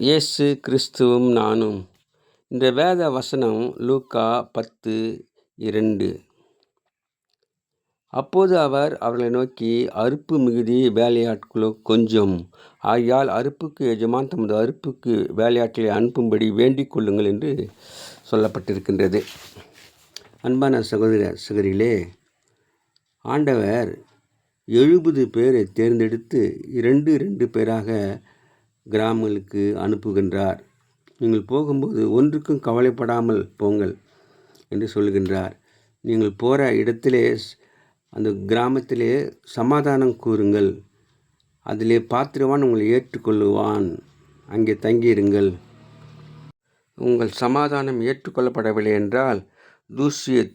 இயேசு கிறிஸ்துவும் நானும். இந்த வேத வசனம் லூக்கா 10:2. அப்போது அவர் அவர்களை நோக்கி, அறுப்பு மிகுதி, வேலையாட்களோ கொஞ்சம். ஆகையால் அறுப்புக்கு எஜமான் தமது அறுப்புக்கு வேலையாட்களை அனுப்பும்படி வேண்டிக் கொள்ளுங்கள் என்று சொல்லப்பட்டிருக்கின்றது. அன்பான சகோதரிகளே, ஆண்டவர் 70 பேரை தேர்ந்தெடுத்து 2 பேராக கிராமங்களுக்கு அனுப்புகின்றார். நீங்கள் போகும்போது ஒன்றுக்கும் கவலைப்படாமல் போங்கள் என்று சொல்கின்றார். நீங்கள் போகிற இடத்திலே, அந்த கிராமத்திலே சமாதானம் கூறுங்கள். அதிலே பாத்திரவான் உங்களை ஏற்றுக்கொள்ளுவான். அங்கே தங்கியிருங்கள். உங்கள் சமாதானம் ஏற்றுக்கொள்ளப்படவில்லை என்றால் தூசியை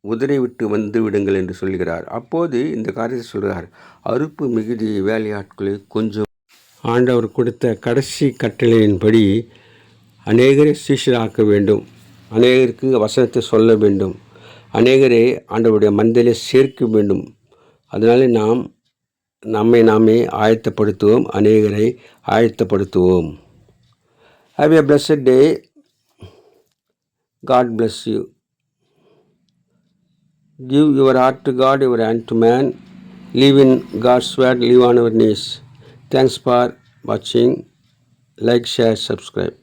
உதறிவிட்டு வந்து விடுங்கள் என்று சொல்கிறார். அப்போது இந்த காரியத்தை சொல்கிறார், அறுப்பு மிகுதி, வேலையாட்களை கொஞ்சம். ஆண்டவர் கொடுத்த கடைசி கட்டளையின்படி அநேகரை சீஷராக்க வேண்டும். அநேகருக்கு வசனத்தை சொல்ல வேண்டும். அநேகரை ஆண்டவருடைய மந்தையிலே சேர்க்க வேண்டும். அதனாலே நம்மை நாமே ஆயத்தப்படுத்துவோம், அநேகரை ஆயத்தப்படுத்துவோம். Have a blessed day. God bless you. Give your heart to God, your hand to man. Live in God's word, live on our knees. Thanks for watching. Like, share, subscribe.